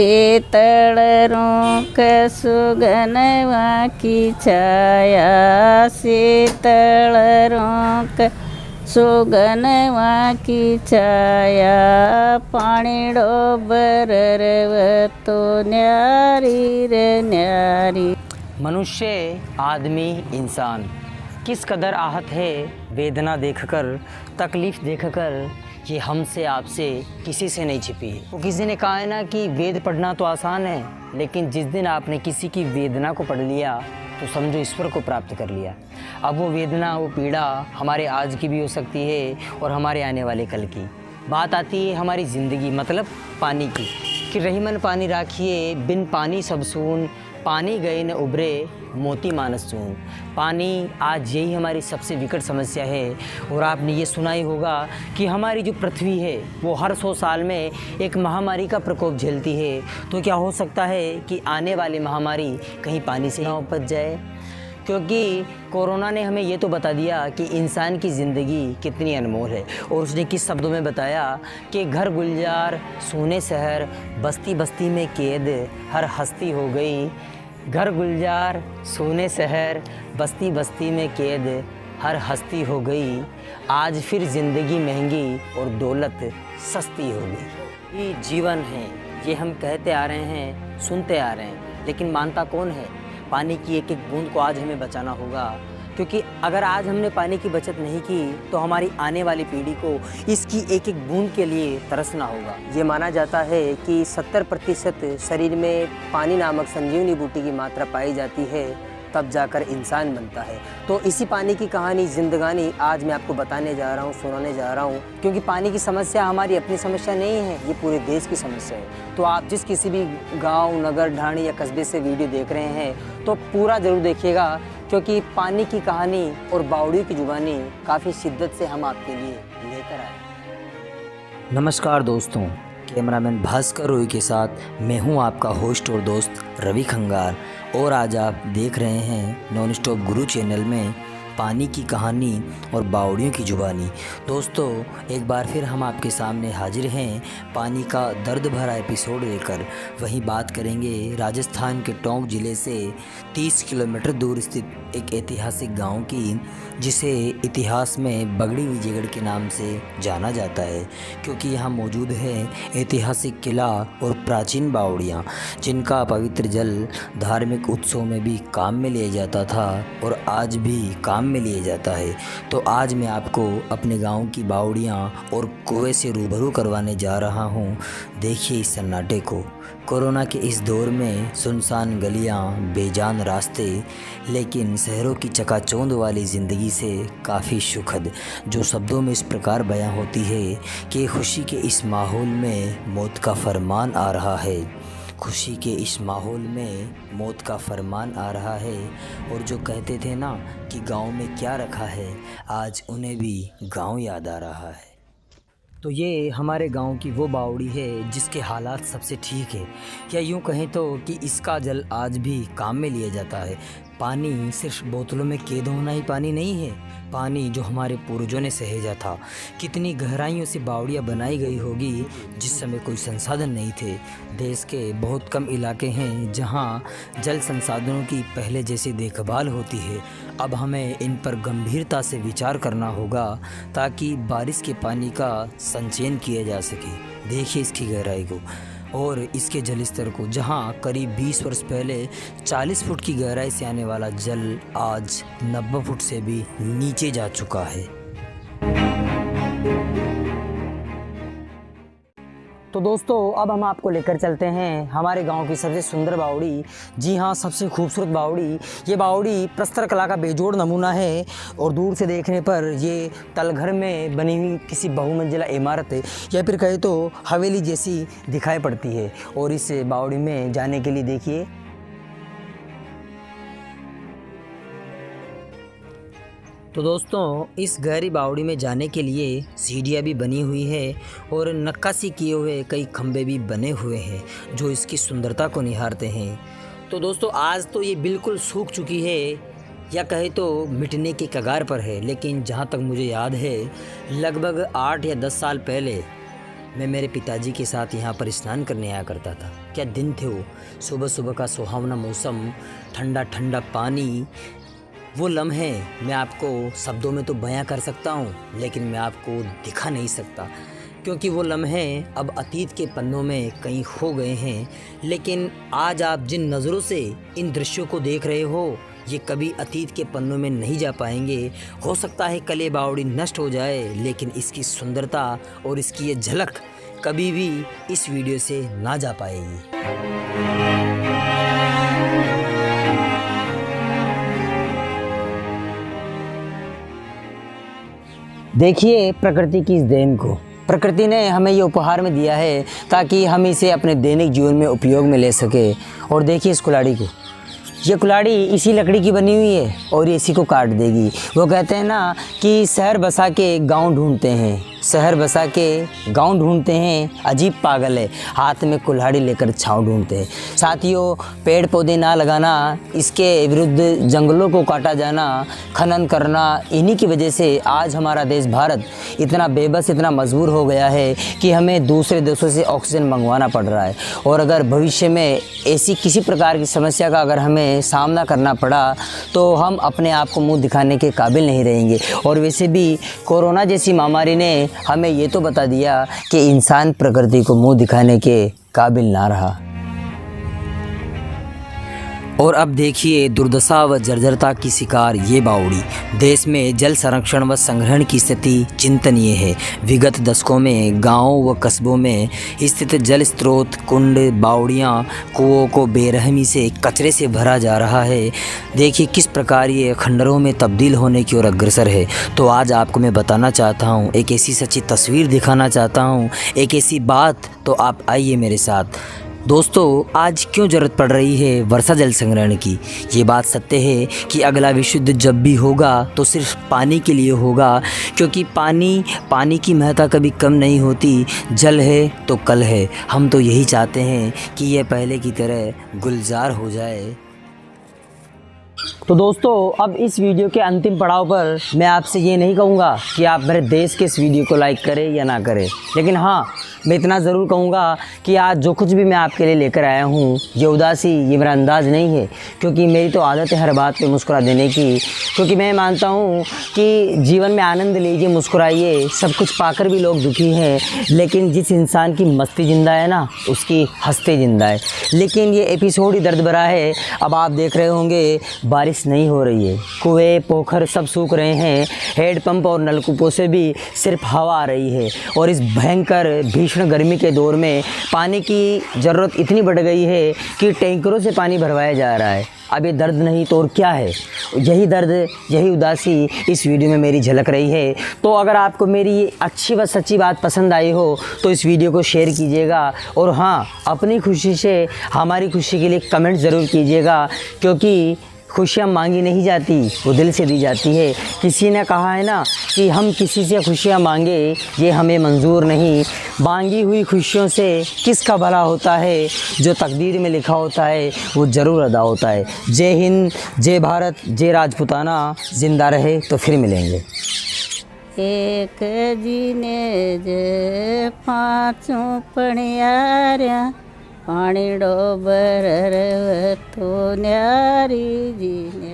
शीतल रूख सुगनवा की छाया, शीतल रूख सुगनवा की छाया, पाणीड़ो बररवतो न्यारी रे न्यारी। मनुष्य, आदमी, इंसान किस कदर आहत है वेदना देखकर, तकलीफ़ देखकर। ये हमसे आपसे किसी से नहीं छिपी है। तो किसी ने कहा है ना कि वेद पढ़ना तो आसान है, लेकिन जिस दिन आपने किसी की वेदना को पढ़ लिया तो समझो ईश्वर को प्राप्त कर लिया। अब वो वेदना, वो पीड़ा हमारे आज की भी हो सकती है और हमारे आने वाले कल की। बात आती है हमारी ज़िंदगी मतलब पानी की, कि रहीमन पानी राखिए, बिन पानी सब सून, पानी गए न उभरे मोती मानस चून। पानी आज यही हमारी सबसे विकट समस्या है। और आपने ये सुना ही होगा कि हमारी जो पृथ्वी है वो हर 100 साल में एक महामारी का प्रकोप झेलती है। तो क्या हो सकता है कि आने वाली महामारी कहीं पानी से ना उपज जाए, क्योंकि कोरोना ने हमें ये तो बता दिया कि इंसान की ज़िंदगी कितनी अनमोल है। और उसने किस शब्दों में बताया कि घर गुलजार सोने शहर, बस्ती बस्ती में कैद हर हस्ती हो गई। घर गुलजार सोने शहर, बस्ती बस्ती में कैद हर हस्ती हो गई। आज फिर ज़िंदगी महंगी और दौलत सस्ती हो गई। ये जीवन है, ये हम कहते आ रहे हैं, सुनते आ रहे हैं, लेकिन मानता कौन है? पानी की एक एक बूंद को आज हमें बचाना होगा, क्योंकि अगर आज हमने पानी की बचत नहीं की तो हमारी आने वाली पीढ़ी को इसकी एक एक बूंद के लिए तरसना होगा। ये माना जाता है कि 70% शरीर में पानी नामक संजीवनी बूटी की मात्रा पाई जाती है, तब जाकर इंसान बनता है। तो इसी पानी की कहानी, जिंदगानी आज मैं आपको बताने जा रहा हूँ, सुनाने जा रहा हूँ, क्योंकि पानी की समस्या हमारी अपनी समस्या नहीं है, ये पूरे देश की समस्या है। तो आप जिस किसी भी गांव, नगर, ढाणी या कस्बे से वीडियो देख रहे हैं तो पूरा ज़रूर देखिएगा, क्योंकि पानी की कहानी और बावड़ियों की जुबानी काफ़ी शिद्दत से हम आपके लिए लेकर आए। नमस्कार दोस्तों, कैमरामैन भास्कर रोय के साथ मैं हूं आपका होस्ट और दोस्त रवि खंगार, और आज आप देख रहे हैं नॉन स्टॉप गुरु चैनल में पानी की कहानी और बावड़ियों की जुबानी। दोस्तों, एक बार फिर हम आपके सामने हाजिर हैं पानी का दर्द भरा एपिसोड लेकर। वहीं बात करेंगे राजस्थान के टोंक ज़िले से 30 किलोमीटर दूर स्थित एक ऐतिहासिक गांव की, जिसे इतिहास में बगड़ी विजयगढ़ के नाम से जाना जाता है, क्योंकि यहाँ मौजूद है ऐतिहासिक किला और प्राचीन बावड़ियाँ, जिनका पवित्र जल धार्मिक उत्सव में भी काम में लिया जाता था और आज भी काम में लिए जाता है। तो आज मैं आपको अपने गांव की बावड़ियाँ और कुएं से रूबरू करवाने जा रहा हूँ। देखिए इस सन्नाटे को। कोरोना के इस दौर में सुनसान गलियाँ, बेजान रास्ते, लेकिन शहरों की चकाचौंध वाली ज़िंदगी से काफ़ी सुखद, जो शब्दों में इस प्रकार बयां होती है कि खुशी के इस माहौल में मौत का फरमान आ रहा है। खुशी के इस माहौल में मौत का फरमान आ रहा है। और जो कहते थे ना कि गांव में क्या रखा है, आज उन्हें भी गांव याद आ रहा है। तो ये हमारे गांव की वो बावड़ी है जिसके हालात सबसे ठीक है, या यूँ कहें तो कि इसका जल आज भी काम में लिया जाता है। पानी सिर्फ बोतलों में कैद होना ही पानी नहीं है, पानी जो हमारे पूर्वजों ने सहेजा था। कितनी गहराइयों से बावड़ियाँ बनाई गई होगी जिस समय कोई संसाधन नहीं थे। देश के बहुत कम इलाके हैं जहाँ जल संसाधनों की पहले जैसी देखभाल होती है। अब हमें इन पर गंभीरता से विचार करना होगा ताकि बारिश के पानी का संचयन किया जा सके। देखिए इसकी गहराई को और इसके जल स्तर को, जहां करीब 20 वर्ष पहले 40 फुट की गहराई से आने वाला जल आज 90 फुट से भी नीचे जा चुका है। तो दोस्तों, अब हम आपको लेकर चलते हैं हमारे गांव की सबसे सुंदर बावड़ी। जी हाँ, सबसे खूबसूरत बावड़ी। ये बावड़ी प्रस्तर कला का बेजोड़ नमूना है और दूर से देखने पर ये तलघर में बनी हुई किसी बहुमंजिला इमारत है, या फिर कहे तो हवेली जैसी दिखाई पड़ती है। और इस बावड़ी में जाने के लिए देखिए तो दोस्तों, इस गहरी बावड़ी में जाने के लिए सीढ़ियाँ भी बनी हुई है और नक्काशी किए हुए कई खंभे भी बने हुए हैं जो इसकी सुंदरता को निहारते हैं। तो दोस्तों, आज तो ये बिल्कुल सूख चुकी है, या कहे तो मिटने के कगार पर है। लेकिन जहाँ तक मुझे याद है, लगभग 8 या 10 साल पहले मैं मेरे पिताजी के साथ यहाँ पर स्नान करने आया करता था। क्या दिन थे वो, सुबह सुबह का सुहावना मौसम, ठंडा ठंडा पानी। वो लम्हे मैं आपको शब्दों में तो बयां कर सकता हूँ, लेकिन मैं आपको दिखा नहीं सकता, क्योंकि वो लम्हे अब अतीत के पन्नों में कहीं खो गए हैं। लेकिन आज आप जिन नज़रों से इन दृश्यों को देख रहे हो, ये कभी अतीत के पन्नों में नहीं जा पाएंगे। हो सकता है कल ये बावड़ी नष्ट हो जाए, लेकिन इसकी सुंदरता और इसकी ये झलक कभी भी इस वीडियो से ना जा पाएगी। देखिए प्रकृति की इस देन को। प्रकृति ने हमें ये उपहार में दिया है ताकि हम इसे अपने दैनिक जीवन में उपयोग में ले सके। और देखिए इस कुल्हाड़ी को, ये कुल्हाड़ी इसी लकड़ी की बनी हुई है और ये इसी को काट देगी। वो कहते हैं ना कि शहर बसा के गांव ढूंढते हैं, शहर बसा के गांव ढूंढते हैं, अजीब पागल है, हाथ में कुल्हाड़ी लेकर छाँव ढूंढते हैं। साथियों, पेड़ पौधे ना लगाना, इसके विरुद्ध जंगलों को काटा जाना, खनन करना, इन्हीं की वजह से आज हमारा देश भारत इतना बेबस, इतना मजबूर हो गया है कि हमें दूसरे देशों से ऑक्सीजन मंगवाना पड़ रहा है। और अगर भविष्य में ऐसी किसी प्रकार की समस्या का अगर हमें सामना करना पड़ा तो हम अपने आप को मुंह दिखाने के काबिल नहीं रहेंगे। और वैसे भी कोरोना जैसी महामारी ने हमें ये तो बता दिया कि इंसान प्रकृति को मुंह दिखाने के काबिल ना रहा। और अब देखिए दुर्दशा व जर्जरता की शिकार ये बावड़ी। देश में जल संरक्षण व संग्रहण की स्थिति चिंतनीय है। विगत दशकों में गांवों व कस्बों में स्थित जल स्रोत, कुंड, बावड़ियाँ, कुओं को बेरहमी से कचरे से भरा जा रहा है। देखिए किस प्रकार ये खंडरों में तब्दील होने की ओर अग्रसर है। तो आज आपको मैं बताना चाहता हूँ, एक ऐसी सच्ची तस्वीर दिखाना चाहता हूँ, एक ऐसी बात। तो आप आइए मेरे साथ। दोस्तों, आज क्यों ज़रूरत पड़ रही है वर्षा जल संग्रहण की? ये बात सत्य है कि अगला विश्व युद्ध जब भी होगा तो सिर्फ पानी के लिए होगा, क्योंकि पानी की महत्ता कभी कम नहीं होती। जल है तो कल है। हम तो यही चाहते हैं कि यह पहले की तरह गुलजार हो जाए। तो दोस्तों, अब इस वीडियो के अंतिम पड़ाव पर मैं आपसे ये नहीं कहूँगा कि आप मेरे देश के इस वीडियो को लाइक करें या ना करें, लेकिन हाँ, मैं इतना ज़रूर कहूँगा कि आज जो कुछ भी मैं आपके लिए लेकर आया हूँ, ये उदासी, ये मेरा अंदाज़ नहीं है, क्योंकि मेरी तो आदत है हर बात पे मुस्कुरा देने की। क्योंकि मैं मानता हूँ कि जीवन में आनंद लीजिए, मुस्कुराइए। सब कुछ पाकर भी लोग दुखी हैं, लेकिन जिस इंसान की मस्ती ज़िंदा है ना, उसकी हंसते ज़िंदा है। लेकिन ये एपिसोड ही दर्द भरा है। अब आप देख रहे होंगे बारिश नहीं हो रही है, कुएं पोखर सब सूख रहे हैं, हैंडपंप और नलकूपों से भी सिर्फ हवा आ रही है। और इस भयंकर भीषण गर्मी के दौर में पानी की ज़रूरत इतनी बढ़ गई है कि टैंकरों से पानी भरवाया जा रहा है। अब ये दर्द नहीं तो और क्या है? यही दर्द, यही उदासी इस वीडियो में मेरी झलक रही है। तो अगर आपको मेरी ये अच्छी व सच्ची बात पसंद आई हो तो इस वीडियो को शेयर कीजिएगा। और हाँ, अपनी खुशी से हमारी खुशी के लिए कमेंट ज़रूर कीजिएगा, क्योंकि खुशियाँ मांगी नहीं जाती, वो दिल से दी जाती है। किसी ने कहा है ना कि हम किसी से खुशियाँ मांगे, ये हमें मंजूर नहीं। मांगी हुई खुशियों से किसका भला होता है? जो तकदीर में लिखा होता है वो ज़रूर अदा होता है। जय हिंद, जय भारत, जय राजपूताना। जिंदा रहे तो फिर मिलेंगे। एक जीने जे पाँचों पणियार्या, पाणी डोबर तो न्यारी जी ने।